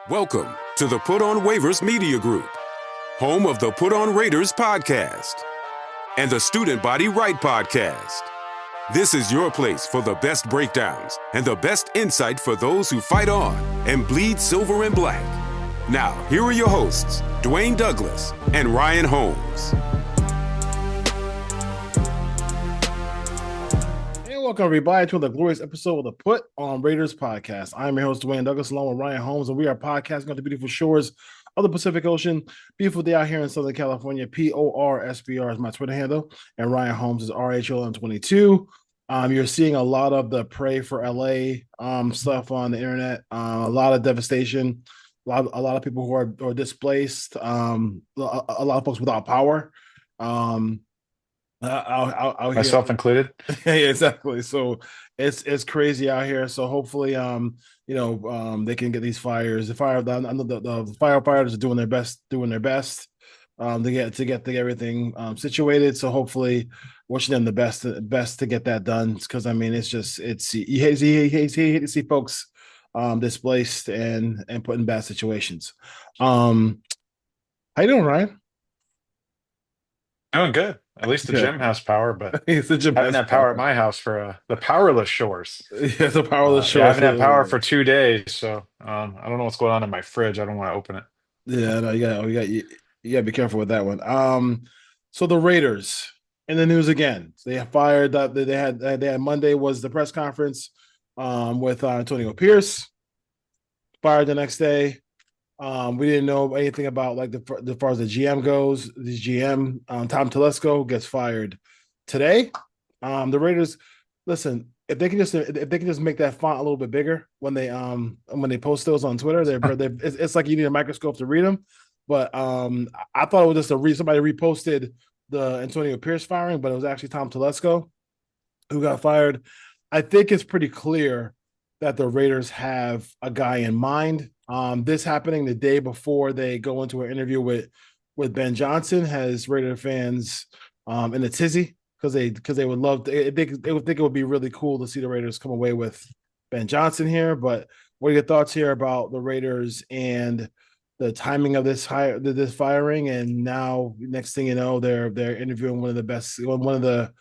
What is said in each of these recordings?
Welcome to the Put on Waivers Media Group, home of the Put on Raiders podcast and the Student Body Right podcast. This is your place for the best breakdowns and the best insight for those who fight on and bleed silver and black. Now, here are your hosts, Dwayne Douglas and Ryan Holmes. Welcome everybody to the glorious episode of the Put on Raiders podcast. I'm your host Dwayne Douglas along with Ryan Holmes, and we are podcasting on the beautiful shores of the Pacific Ocean. Beautiful day out here in Southern California. PORSBR is my Twitter handle, and Ryan Holmes is RHOM22. You're seeing a lot of the Pray for LA stuff on the internet. A lot of devastation. A lot of people who are displaced. A lot of folks without power. Myself included. Yeah, exactly. So it's crazy out here. So hopefully, they can get these fires. The firefighters are doing their best to get everything situated. So hopefully, wishing them the best to get that done. Because I mean, you hate to see folks displaced and put in bad situations. How you doing, Ryan? Doing good. At least the gym has power, but the gym I haven't had power at my house for the powerless shores. Yeah, the powerless shores. I haven't had power for 2 days, so I don't know what's going on in my fridge. I don't want to open it. Yeah, no, you gotta be careful with that one. So the Raiders in the news again. They have fired. They had Monday was the press conference with Antonio Pierce. Fired the next day. We didn't know anything about as far as the GM goes. The GM Tom Telesco gets fired today. The Raiders, listen, if they can just make that font a little bit bigger when they post those on Twitter, it's like you need a microscope to read them. But I thought it was just somebody reposted the Antonio Pierce firing, but it was actually Tom Telesco who got fired. I think it's pretty clear that the Raiders have a guy in mind. This happening the day before they go into an interview with Ben Johnson has Raider fans in a tizzy because they would love to, they would think it would be really cool to see the Raiders come away with Ben Johnson here. But what are your thoughts here about the Raiders and the timing of this firing? And now next thing you know, they're interviewing one of the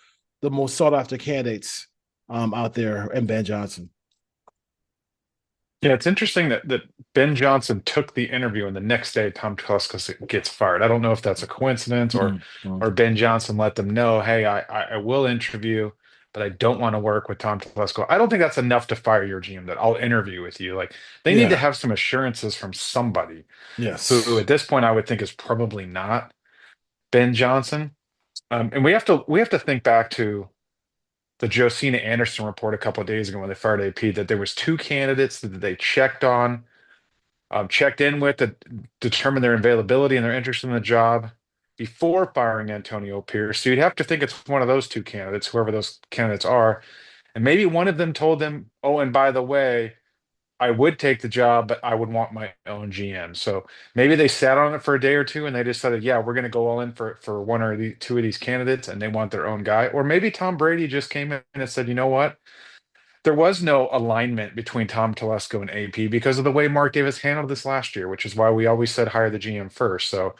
most sought after candidates out there, and Ben Johnson. Yeah, it's interesting that Ben Johnson took the interview and the next day Tom Telesco gets fired. I don't know if that's a coincidence or Ben Johnson let them know, hey, I will interview, but I don't want to work with Tom Telesco. I don't think that's enough to fire your GM, that I'll interview with you. Like they need to have some assurances from somebody. Yes. Who at this point I would think is probably not Ben Johnson. And we have to think back to the Josina Anderson report a couple of days ago when they fired AP, that there was 2 candidates that they checked in with to determine their availability and their interest in the job before firing Antonio Pierce. So you'd have to think it's one of those 2 candidates, whoever those candidates are. And maybe one of them told them, oh, and by the way, I would take the job, but I would want my own GM. So maybe they sat on it for a day or two and they decided, yeah, we're going to go all in for one or 2 of these candidates and they want their own guy. Or maybe Tom Brady just came in and said, you know what? There was no alignment between Tom Telesco and AP because of the way Mark Davis handled this last year, which is why we always said hire the GM first. So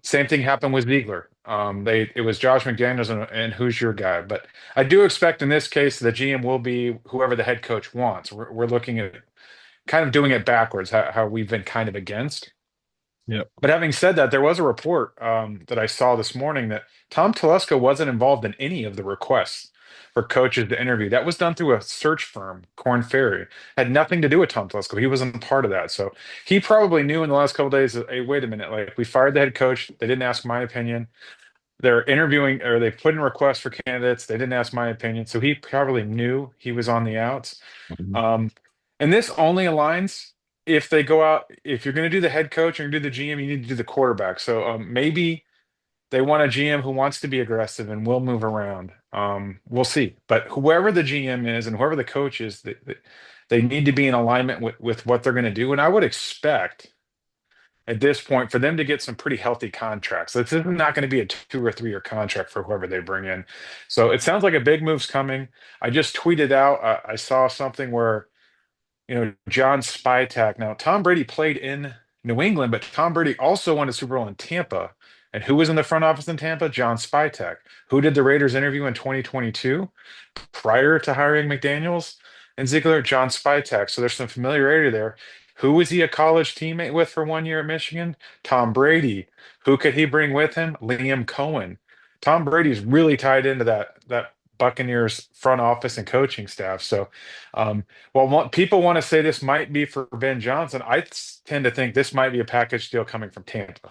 same thing happened with Ziegler. It was Josh McDaniels and who's your guy. But I do expect in this case the GM will be whoever the head coach wants. We're looking at kind of doing it backwards, how we've been kind of against. Yep. But having said that, there was a report that I saw this morning that Tom Telesco wasn't involved in any of the requests for coaches to interview. That was done through a search firm, Korn Ferry. Had nothing to do with Tom Telesco. He wasn't part of that. So he probably knew in the last couple of days that, hey, wait a minute, like we fired the head coach. They didn't ask my opinion. They're interviewing, or they put in requests for candidates. They didn't ask my opinion. So he probably knew he was on the outs. Mm-hmm. And this only aligns if they go out. If you're going to do the head coach and do the GM, you need to do the quarterback. So maybe they want a GM who wants to be aggressive and will move around. We'll see. But whoever the GM is and whoever the coach is, they need to be in alignment with what they're going to do. And I would expect at this point for them to get some pretty healthy contracts. This is not going to be a 2 or 3 year contract for whoever they bring in. So it sounds like a big move's coming. I just tweeted out, I saw something where John Spytak. Now, Tom Brady played in New England, but Tom Brady also won a Super Bowl in Tampa. And who was in the front office in Tampa? John Spytak. Who did the Raiders interview in 2022 prior to hiring McDaniels and Ziegler? John Spytak. So there's some familiarity there. Who was he a college teammate with for 1 year at Michigan? Tom Brady. Who could he bring with him? Liam Cohen. Tom Brady's really tied into that Buccaneers front office and coaching staff. So, people want to say this might be for Ben Johnson. Tend to think this might be a package deal coming from Tampa.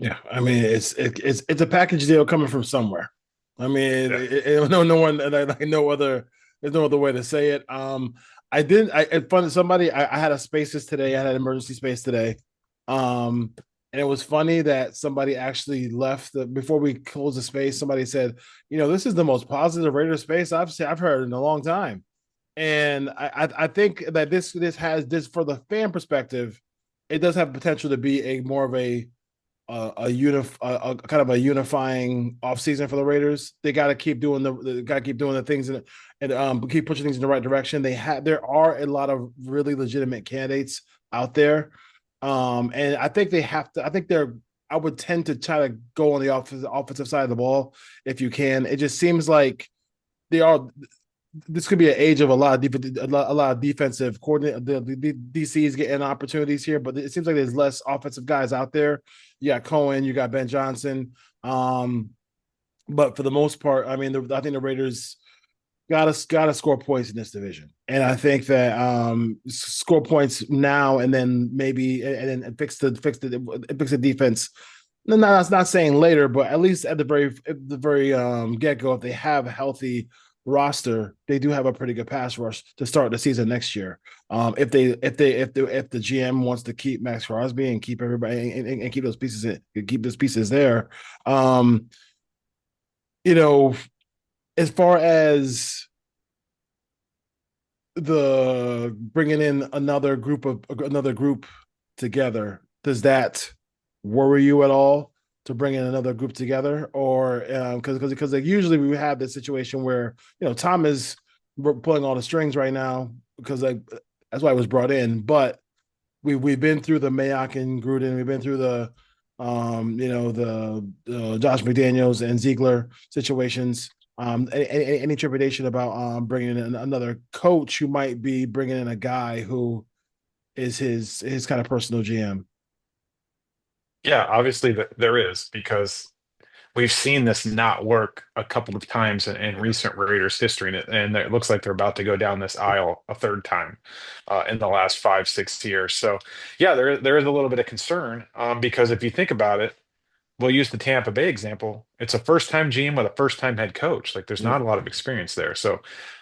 Yeah, I mean it's a package deal coming from somewhere. I mean, Yeah. no one, like no other. There's no other way to say it. I didn't. It funny. Somebody. I had a spaces today. I had an emergency space today. And it was funny that somebody actually left before we closed the space. Somebody said, this is the most positive Raider space I've heard in a long time. And I think that this has this for the fan perspective, it does have potential to be a more of a kind of a unifying offseason for the Raiders. They got to keep doing the things and keep pushing things in the right direction. There are a lot of really legitimate candidates out there, and I think they have to. I think they're. I would tend to try to go on the offensive side of the ball if you can. It just seems like they are. This could be an age of a lot of defensive coordinate. The DCs getting opportunities here, but it seems like there's less offensive guys out there. You got Cohen, you got Ben Johnson, but for the most part, I mean, I think the Raiders gotta score points in this division, and I think that score points now and then maybe and then fix the defense. No, that's not saying later, but at least at the very get go, if they have a healthy roster, they do have a pretty good pass rush to start the season next year. If the GM wants to keep Max Crosby and keep everybody and keep those pieces there, you know, as far as the bringing in another group together, does that worry you at all to bring in another group together, or because like usually we have this situation where Tom is pulling all the strings right now because like that's why it was brought in, but we've been through the Mayock and Gruden, we've been through the Josh McDaniels and Ziegler situations. Any trepidation about bringing in another coach who might be bringing in a guy who is his kind of personal GM? Yeah, obviously there is because we've seen this not work a couple of times in recent Raiders history, and it looks like they're about to go down this aisle a third time in the last 5, 6 years. So, yeah, there is a little bit of concern because if you think about it, we'll use the Tampa Bay example. It's a first-time GM with a first-time head coach. Like, there's Yep. not a lot of experience there, so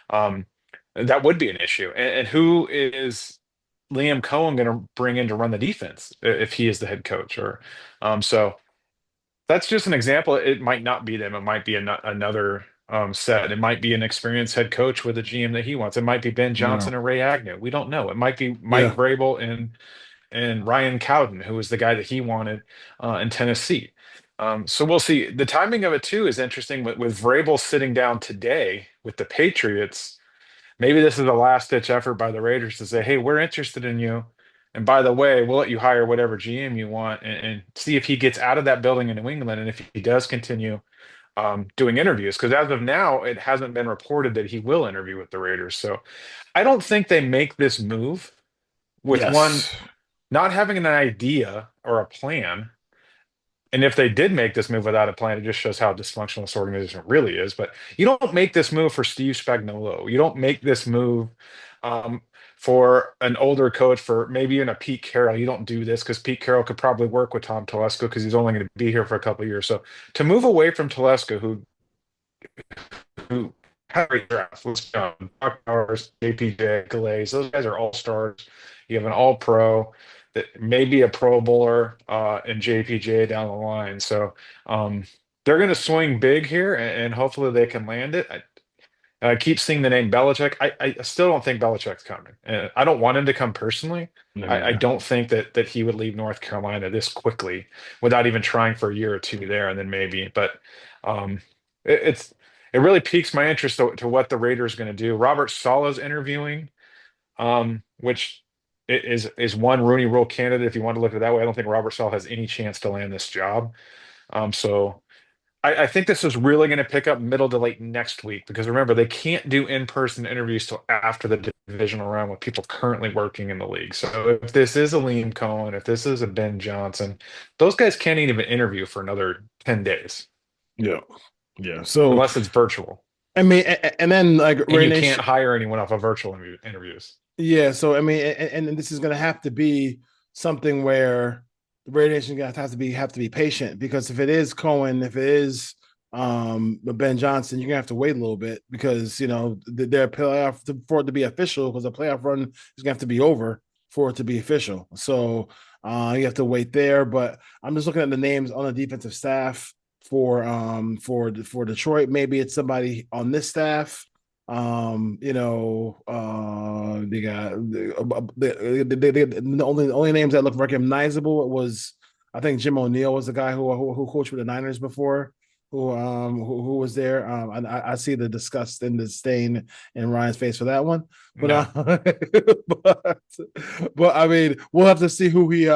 um, that would be an issue. And who is Liam Cohen going to bring in to run the defense if he is the head coach? So that's just an example. It might not be them. It might be another set. It might be an experienced head coach with a GM that he wants. It might be Ben Yeah. Johnson or Ray Agnew. We don't know. It might be Mike Yeah. Vrabel and Ryan Cowden, who was the guy that he wanted in Tennessee. So we'll see. The timing of it too is interesting. With Vrabel sitting down today with the Patriots, maybe this is a last ditch effort by the Raiders to say, "Hey, we're interested in you, and by the way, we'll let you hire whatever GM you want, and see if he gets out of that building in New England, and if he does continue doing interviews." Because as of now, it hasn't been reported that he will interview with the Raiders. So I don't think they make this move with one Yes. not having an idea or a plan. And if they did make this move without a plan, it just shows how dysfunctional this organization really is. But you don't make this move for Steve Spagnuolo. You don't make this move um, for an older coach, for maybe even a Pete Carroll. You don't do this because Pete Carroll could probably work with Tom Telesco because he's only going to be here for a couple of years. So to move away from Telesco, who had a great draft, let's go, Buck Powers, JPJ, Calais, those guys are all stars. You have an all pro that maybe a Pro Bowler in JPJ down the line. So um, they're going to swing big here, and hopefully they can land it. I keep seeing the name Belichick. I still don't think Belichick's coming. I don't want him to come personally. I Yeah. don't think that he would leave North Carolina this quickly without even trying for a year or two there, and then maybe. But um, it's it really piques my interest to what the Raiders going to do. Robert Sala's interviewing. which is one Rooney Rule candidate if you want to look at it that way. I don't think Robert Sala has any chance to land this job. So I think this is really going to pick up middle to late next week because remember, they can't do in-person interviews till after the divisional round with people currently working in the league. So if this is a Liam Cohen, if this is a Ben Johnson, those guys can't even interview for another 10 days Yeah, yeah. So unless it's virtual. I mean, and then like And Ray you can't Nation, hire anyone off of virtual interviews. yeah. So I mean, and this is going to have to be something where the Ray Nation gonna have to be patient because if it is Cohen, if it is Ben Johnson, you're gonna have to wait a little bit because you know their playoff for it to be official because the playoff run is gonna have to be over for it to be official. So you have to wait there. But I'm just looking at the names on the defensive staff for Detroit. Maybe it's somebody on this staff. You know, they got the only names that look recognizable was I think Jim O'Neill was the guy who coached with the Niners before, who was there. And I see the disgust and disdain in Ryan's face for that one, but No. but but I mean, we'll have to see who he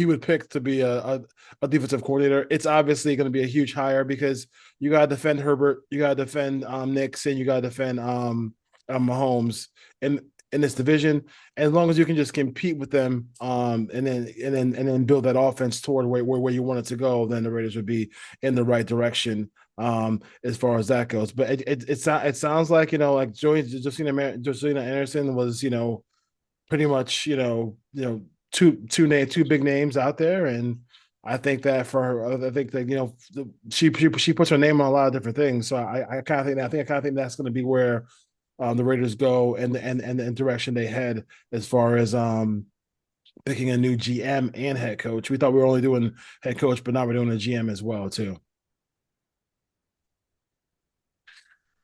would pick to be a defensive coordinator. It's obviously going to be a huge hire because you got to defend Herbert, you got to defend Nixon, you got to defend Mahomes in this division. And as long as you can just compete with them, and then build that offense toward where you want it to go, then the Raiders would be in the right direction as far as that goes. But it sounds like like Josina Anderson was pretty much two big names out there, and I think that for her, I think that she puts her name on a lot of different things. So I kind of think that I kind of think that's going to be where the Raiders go and the direction they head as far as picking a new GM and head coach. We thought we were only doing head coach, but now we're doing a GM as well too.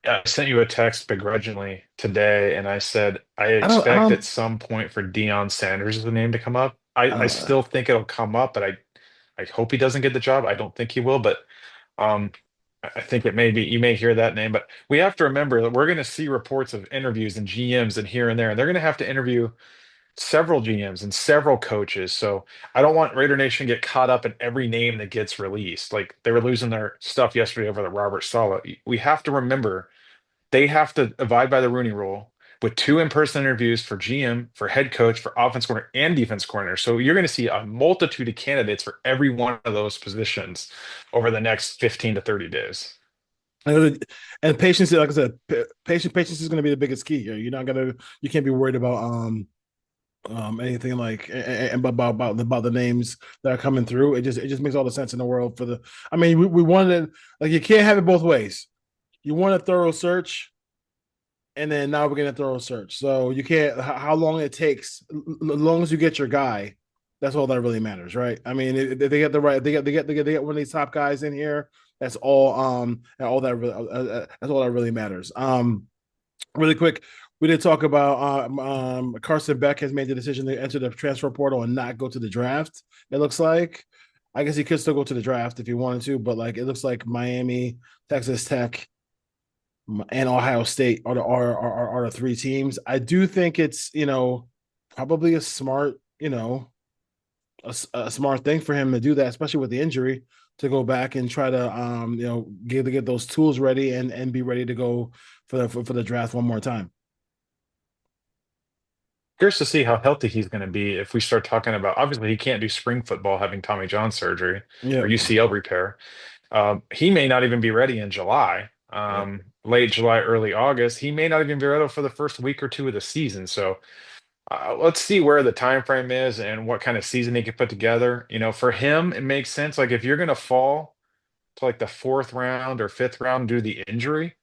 Yeah, I sent you a text begrudgingly today, and I said I I expect at don't some point for Deion Sanders' as the name to come up. I uh, still think it'll come up, but I hope he doesn't get the job. I don't think he will, but um, I think it may be you may hear that name. But we have to remember that we're going to see reports of interviews and GMs and here and there, and they're going to have to interview several GMs and several coaches. So I don't want Raider Nation to get caught up in every name that gets released. Like they were losing their stuff yesterday over the Robert Saleh. We have to remember they have to abide by the Rooney Rule with two in-person interviews for GM, for head coach, for offense coordinator, and defense coordinator. So you're going to see a multitude of candidates for every one of those positions over the next 15 to 30 days. and patience, like I said, patience is going to be the biggest key here. You can't be worried about anything like about the names that are coming through. It just makes all the sense in the world for the. I mean, we wanted like you can't have it both ways. You want a thorough search, and then now we're getting a thorough search. So you can't how long it takes, as long as you get your guy, that's all that really matters, right? I mean, if they get the right, they get one of these top guys in here. That's all. That's all that really matters. Really quick, we did talk about Carson Beck has made the decision to enter the transfer portal and not go to the draft. It looks like. I guess he could still go to the draft if he wanted to, but like it looks like Miami, Texas Tech, and Ohio State are the three teams. I do think it's probably a smart a smart thing for him to do that, especially with the injury, to go back and try to get those tools ready and be ready to go for the draft one more time. Curious to see how healthy he's going to be if we start talking about. Obviously, he can't do spring football having Tommy John surgery Yeah, or UCL repair. He may not even be ready in July, yeah. late July, early August. He may not even be ready for the first week or two of the season. So let's see where the time frame is and what kind of season he can put together. For him, it makes sense. Like if you're going to fall to like the fourth round or fifth round due to the injury,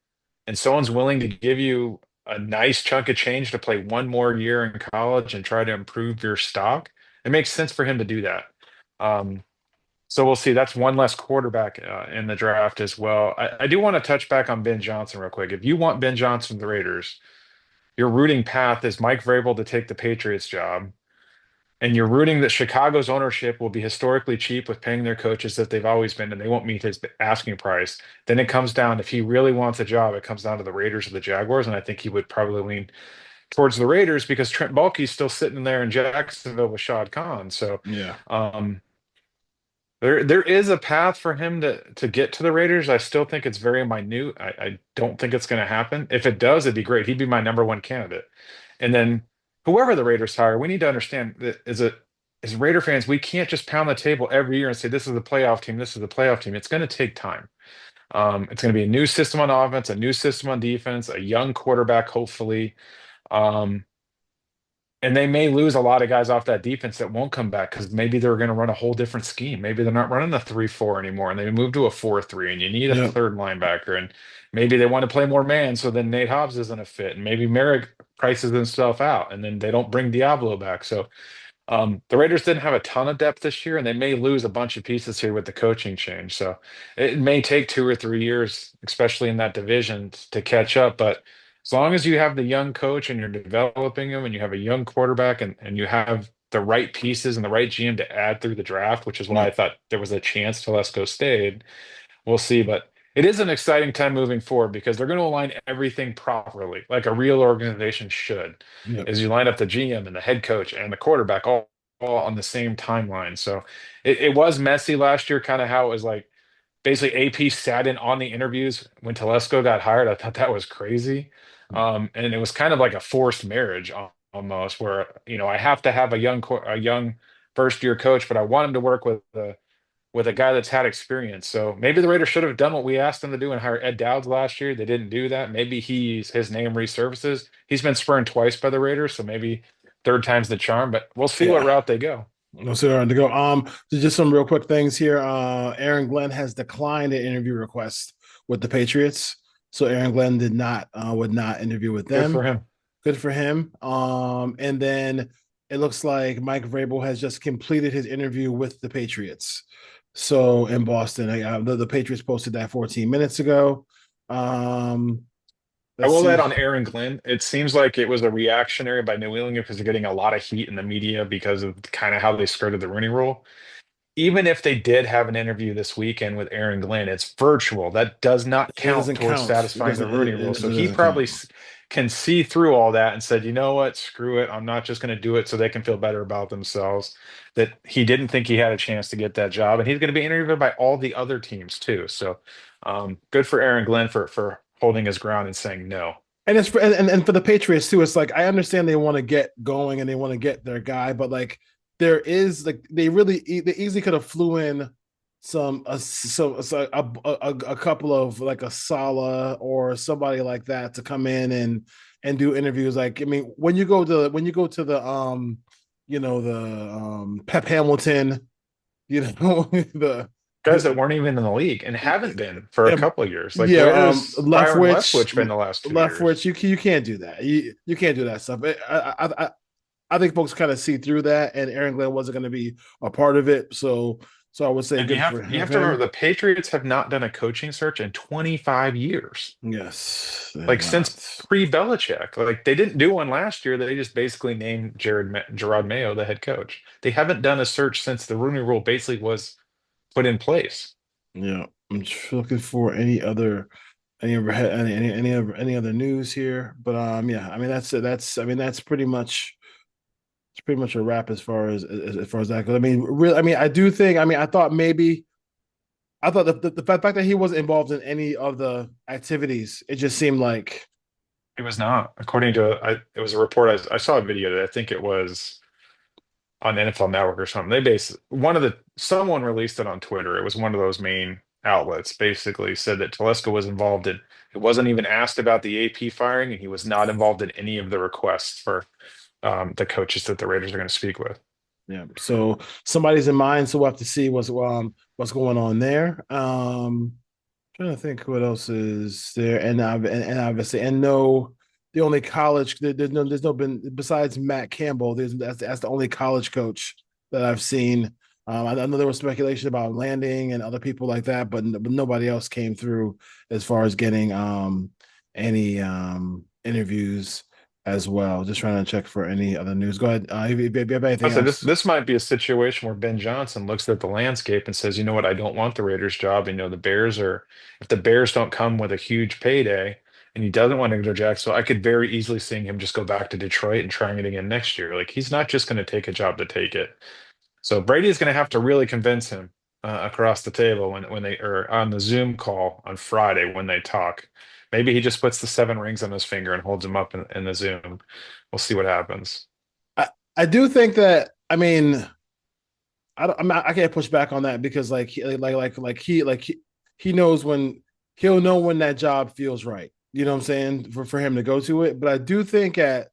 and someone's willing to give you a nice chunk of change to play one more year in college and try to improve your stock, it makes sense for him to do that. Um, so we'll see. That's one less quarterback in the draft as well. I do want to touch back on Ben Johnson real quick. If you want Ben Johnson, the Raiders, your rooting path is Mike Vrabel to take the Patriots job, and you're rooting that Chicago's ownership will be historically cheap with paying their coaches that they've always been, and they won't meet his asking price. Then it comes down, if he really wants a job, it comes down to the Raiders or the Jaguars, and I think he would probably lean towards the Raiders because Trent Baalke's still sitting there in Jacksonville with Shad Khan. So Yeah. um, there is a path for him to get to the Raiders. I still think it's very minute. I don't think it's going to happen. If it does, it'd be great. He'd be my number one candidate. And then whoever the Raiders hire, we need to understand that as Raider fans, we can't just pound the table every year and say this is the playoff team, this is the playoff team. It's going to take time. It's going to be a new system on offense, a new system on defense, a young quarterback, hopefully. Um, and they may lose a lot of guys off that defense that won't come back because maybe they're going to run a whole different scheme. Maybe they're not running the 3-4 anymore and they move to a 4-3 and you need a Yeah. third linebacker. And maybe they want to play more man, so then Nate Hobbs isn't a fit. And maybe Merrick prices himself out and then they don't bring Diablo back. So the Raiders didn't have a ton of depth this year, and they may lose a bunch of pieces here with the coaching change. So it may take 2 or 3 years, especially in that division, to catch up. But as long as you have the young coach and you're developing him, and you have a young quarterback, and you have the right pieces and the right GM to add through the draft, which is why Yeah. I thought there was a chance Telesco stayed. We'll see, but it is an exciting time moving forward because they're going to align everything properly, like a real organization should, Yeah. as you line up the GM and the head coach and the quarterback all on the same timeline. So it was messy last year, kind of how it was like basically AP sat in on the interviews when Telesco got hired. I thought that was crazy. And it was kind of like a forced marriage almost, where I have to have a young first year coach, but I want him to work with a guy that's had experience. So maybe the Raiders should have done what we asked them to do and hire Ed Dowds last year. They didn't do that. Maybe his name resurfaces. He's been spurned twice by the Raiders, so maybe third time's the charm. But we'll see what Yeah. route they go. No, sir. To go. Just some real quick things here. Aaron Glenn has declined an interview request with the Patriots. So Aaron Glenn would not interview with Good them. for him. Good for him. And then it looks like Mike Vrabel has just completed his interview with the Patriots. So in Boston, the Patriots posted that 14 minutes ago. I Let's will add see. on Aaron Glenn. It seems like it was a reactionary by New England because they're getting a lot of heat in the media because of kind of how they skirted the Rooney Rule. Even if they did have an interview this weekend with Aaron Glenn, it's virtual. That does not It count doesn't towards count. It satisfying the doesn't. Rooney Rule. It So he doesn't probably count. can see through all that and said, you know what, screw it. I'm not just going to do it so they can feel better about themselves. That he didn't think he had a chance to get that job, and he's going to be interviewed by all the other teams too. So good for Aaron Glenn for holding his ground and saying no. And it's and for the Patriots too. It's like I understand they want to get going and they want to get their guy, but like there is like they easily could have flew in a couple of like a Sala or somebody like that to come in and do interviews. Like I mean, when you go to the Pep Hamilton, the Guys that weren't even in the league and haven't been for a um, couple of years. Like yeah, where has Byron Leftwich, Leftwich been the last 2 years? Leftwich, you can't do that. You can't do that stuff. I think folks kind of see through that, and Aaron Glenn wasn't going to be a part of it. So I would say And you good have for you have to remember him. the Patriots have not done a coaching search in 25 years. Yes, they have Like since not. pre-Belichick. Like they didn't do one last year. They just basically named Gerard Mayo the head coach. They haven't done a search since the Rooney Rule basically was put in place. Yeah, I'm just looking for any other news here, but yeah, I mean that's pretty much a wrap as far as that goes. I mean, really, I mean, I do think. I mean, I thought the fact that he wasn't involved in any of the activities, it just seemed like It was not, according to it was a report. I saw a video that I think it was on NFL Network or something. They someone released it on Twitter. It was one of those main outlets. Basically, said that Telesco was involved in. It wasn't even asked about the AP firing, and he was not involved in any of the requests for the coaches that the Raiders are going to speak with. yeah. So somebody's in mind, so we'll have to see what's going on there. Trying to think what else is there, and obviously, and no, the only college there's no been besides Matt Campbell. That's the only college coach that I've seen. I know there was speculation about landing and other people like that, but nobody else came through as far as getting any interviews as well. Just trying to check for any other news. Go ahead. If you have I anything said this else. this might be a situation where Ben Johnson looks at the landscape and says, you know what, I don't want the Raiders job. The Bears if the Bears don't come with a huge payday and he doesn't want to go to Jacksonville. I could very easily see him just go back to Detroit and trying it again next year. Like he's not just going to take a job to take it. So Brady is going to have to really convince him across the table when they are on the Zoom call on Friday when they talk. Maybe he just puts the 7 rings on his finger and holds them up in the Zoom. We'll see what happens. I do think that. I mean, I can't push back on that because he knows when he'll know when that job feels right. You know what I'm saying for him to go to it. But I do think at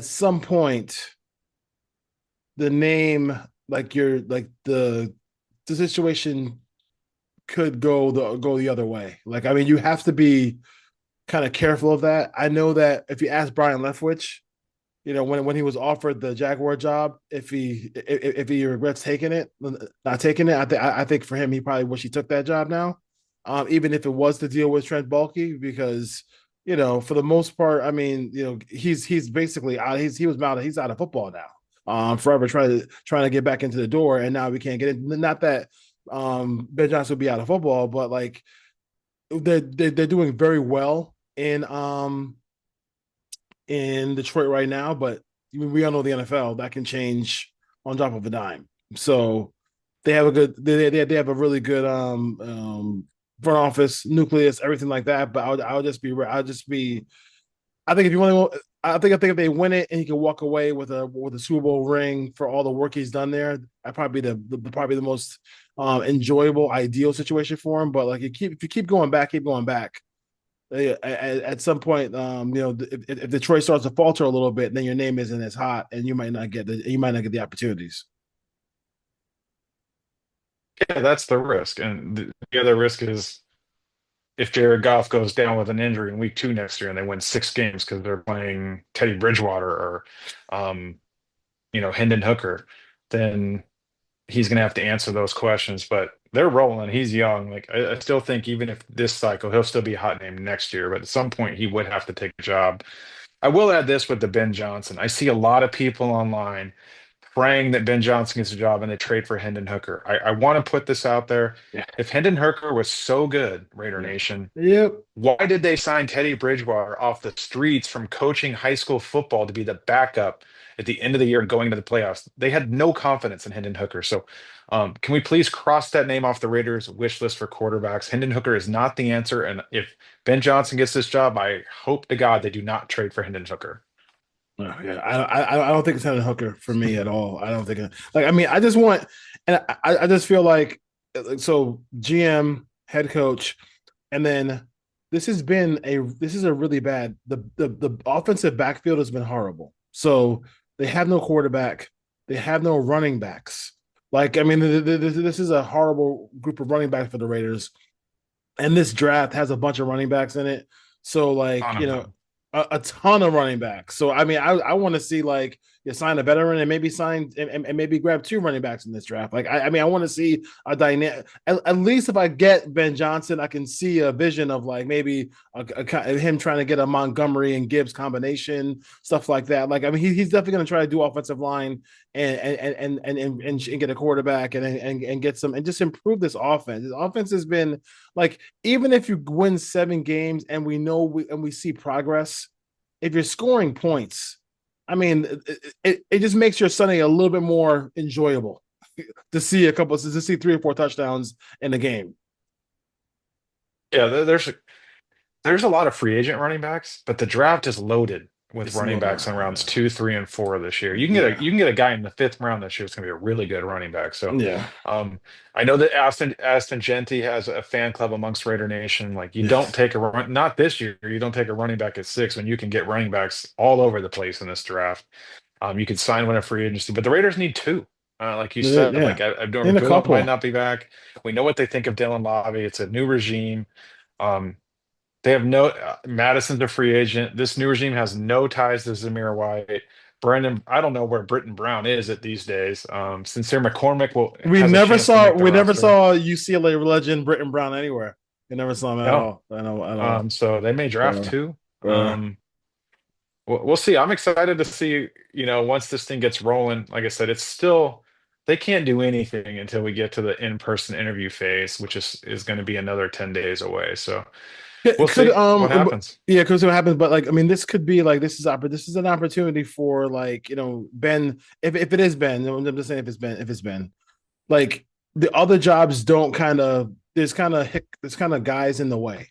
some point the name like you're like the situation could go the other way. Like I mean, you have to be kind of careful of that. I know that if you ask Brian Leftwich, when he was offered the Jaguar job, if he regrets taking it, not taking it, I think for him he probably wish he took that job now, even if it was to deal with Trent Baalke, because for the most part, I mean, he's basically out. He's out of football now. Forever trying to get back into the door, and now we can't get in. Not that Ben Johnson will be out of football, but like they're doing very well in Detroit right now, but we all know the NFL that can change on drop of a dime. So they have they have a really good front office nucleus, everything like that. But I'll just be I think if you want to, I think if they win it and he can walk away with a Super Bowl ring for all the work he's done there, that probably probably the most enjoyable, ideal situation for him. But like if you keep going back, at some point, if Detroit starts to falter a little bit, then your name isn't as hot, and you might not get the opportunities. Yeah, that's the risk. And the other risk is if Jared Goff goes down with an injury in week 2 next year and they win 6 games because they're playing Teddy Bridgewater or um, Hendon Hooker, then he's gonna have to answer those questions. But they're rolling. He's young. Like I still think even if this cycle, he'll still be a hot name next year. But at some point, he would have to take a job. I will add this with the Ben Johnson. I see a lot of people online praying that Ben Johnson gets a job and they trade for Hendon Hooker. I want to put this out there. Yeah. If Hendon Hooker was so good, Raider Nation, Yep. why did they sign Teddy Bridgewater off the streets from coaching high school football to be the backup at the end of the year and going to the playoffs? They had no confidence in Hendon Hooker. So, can we please cross that name off the Raiders wish list for quarterbacks? Hendon Hooker is not the answer. And if Ben Johnson gets this job, I hope to God they do not trade for Hendon Hooker. Oh, yeah, I don't think it's Hendon Hooker for me at all. I don't think like I mean I just want and I just feel like so GM head coach and then this is a really bad the offensive backfield has been horrible. So they have no quarterback, they have no running backs. Like I mean this is a horrible group of running backs for the Raiders, and this draft has a bunch of running backs in it. So like Ton of them. a ton of running backs. So I mean, I want to see like you sign a veteran and maybe sign and maybe grab 2 running backs in this draft. Like I mean, I want to see a dynamic. At least if I get Ben Johnson, I can see a vision of like maybe him trying to get a Montgomery and Gibbs combination, stuff like that. Like I mean, he's definitely going to try to do offensive line and get a quarterback and get some and just improve this offense. This offense has been like even if you win 7 games and we see progress, if you're scoring points, I mean, it just makes your Sunday a little bit more enjoyable to see 3 or 4 touchdowns in the game. Yeah, there's a lot of free agent running backs, but the draft is loaded with It's running loaded. backs in rounds 2, 3, and 4 this year. Yeah, You can get a guy in the 5th round this year. It's going to be a really good running back. So, yeah, I know that Aston Genty has a fan club amongst Raider Nation. Like you don't yes, take a run, not this year. You don't take a running back at 6 when you can get running backs all over the place in this draft. You could sign one at free agency, but the Raiders need 2. Like you said, yeah. like Abdul In a Phillip might couple, not be back. We know what they think of Dylan Lobby. It's a new regime. Um, they have no Madison's a free agent. This new regime has no ties to Zamir White. Brendan, I don't know where Britton Brown is at these days. Sincere McCormick will has a chance to make the we never roster. saw UCLA legend Britton Brown anywhere. We never saw him at No. all. I know at all. So they may draft Uh, 2. uh, We'll see. I'm excited to see, once this thing gets rolling. Like I said, it's still they can't do anything until we get to the in-person interview phase, which is going to be another 10 days away. So It We'll could see what happens. yeah, because what happens, but like I mean, this could be like this is an opportunity for like Ben. If it is Ben, I'm just saying if it's Ben, like the other jobs don't kind of there's kind of guys in the way,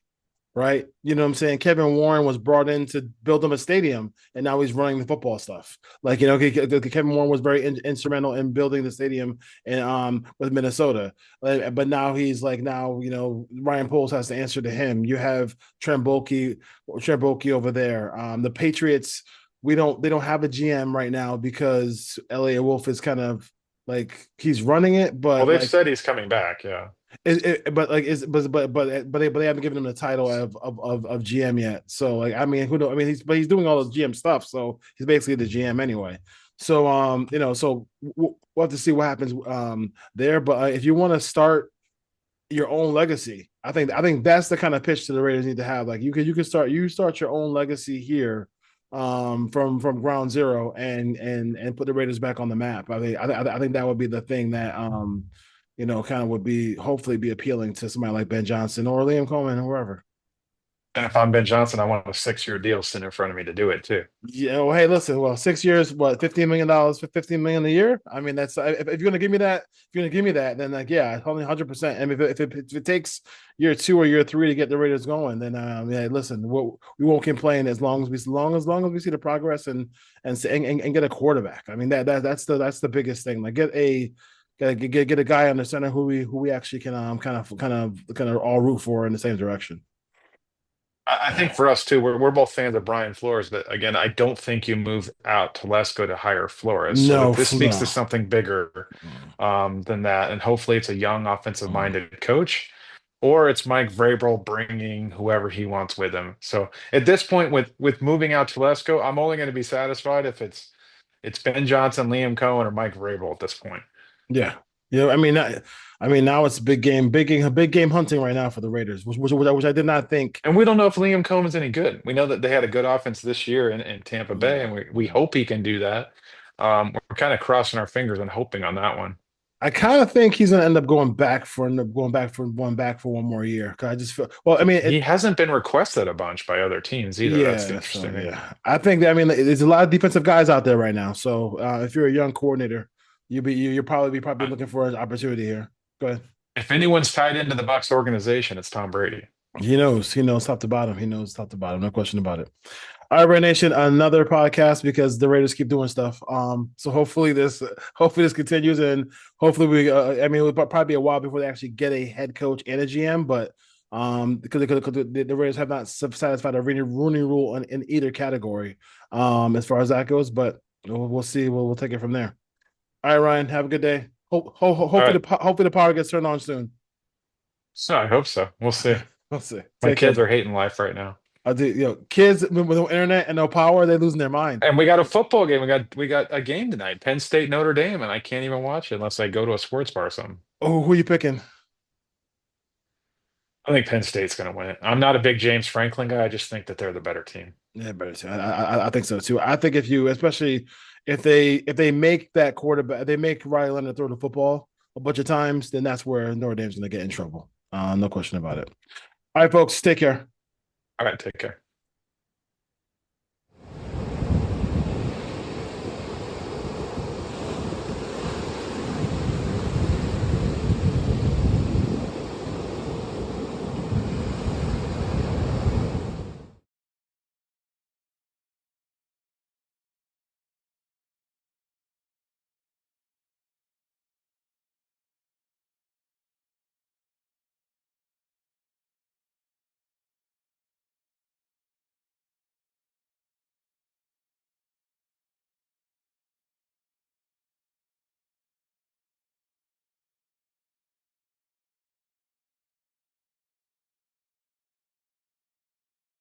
right? You know what I'm saying? Kevin Warren was brought in to build him a stadium, and now he's running the football stuff. Like Kevin Warren was very instrumental in building the stadium and with Minnesota, but now he's like Ryan Poles has to answer to him. You have Trent Baalke over there. The Patriots, they don't have a GM right now because Elliot Wolf is kind of like he's running it, Well, but they've like said he's coming back. Yeah. but like is but they haven't given him the title of GM yet. So like I mean who know I mean he's doing all the GM stuff. So he's basically the GM anyway. So so we'll have to see what happens there. But if you want to start your own legacy, I think that's the kind of pitch to the Raiders need to have. Like you can start your own legacy here from ground zero and put the Raiders back on the map. I think that would be the thing that kind of would be hopefully be appealing to somebody like Ben Johnson or Liam Coleman or whoever. And if I'm Ben Johnson, I want a 6-year deal sitting in front of me to do it too. Yeah. Well, hey, listen. Well, 6 years, what, $15 million for 15 million a year? I mean, that's if you're gonna give me that, if you're gonna give me that, then like, yeah, only 100%. And if it takes year two or year three to get the Raiders going, then yeah, listen, we won't complain as long as we see the progress and get a quarterback. I mean, that's the biggest thing. Like get a guy on the center who we actually can kind of all root for in the same direction. I think for us too, we're both fans of Brian Flores, but again, I don't think you move out Telesco to hire Flores. So No, this speaks to no. something bigger than that, and hopefully it's a young offensive-minded coach, or it's Mike Vrabel bringing whoever he wants with him. So at this point, with moving out Telesco, I'm only going to be satisfied if it's Ben Johnson, Liam Cohen, or Mike Vrabel at this point. Yeah. Yeah, I mean now it's big game hunting right now for the Raiders, which I did not think. And we don't know if Liam Cohen's any good. We know that they had a good offense this year in Tampa Bay, and we hope he can do that. We're kind of crossing our fingers and hoping on that one. I kind of think he's going to end up going back for one more year. 'Cause I just feel well. I mean, He hasn't been requested a bunch by other teams either. That's the yeah. So interesting thing. yeah, I think that I mean there's a lot of defensive guys out there right now. So if you're a young coordinator, you're probably Uh, looking for an opportunity here. Go ahead. If anyone's tied into the Bucks organization, it's Tom Brady. He knows top to bottom. He knows top to bottom. No question about it. All right, Ray Nation, another podcast because the Raiders keep doing stuff. So hopefully this continues, and hopefully I mean, it'll probably be a while before they actually get a head coach and a GM, but because the Raiders have not satisfied a Rooney Rule in either category, as far as that goes. But we'll see. We'll take it from there. All right, Ryan, have a good day. All Hopefully right. hopefully the power gets turned on soon. So I hope so. We'll see. We'll see. My Take care. kids are hating life right now. I do. Kids with no internet and no power, they're losing their mind. And we got a football game. We got a game tonight, Penn State, Notre Dame, and I can't even watch it unless I go to a sports bar or something. Oh, who are you picking? I think Penn State's going to win it. I'm not a big James Franklin guy. I just think that they're the better team. Yeah, better too. I think so too. I think especially if they make that quarterback, they make Riley Leonard throw the football a bunch of times, then that's where Notre Dame's going to get in trouble. No question about it. All right, folks, take care. All right, take care.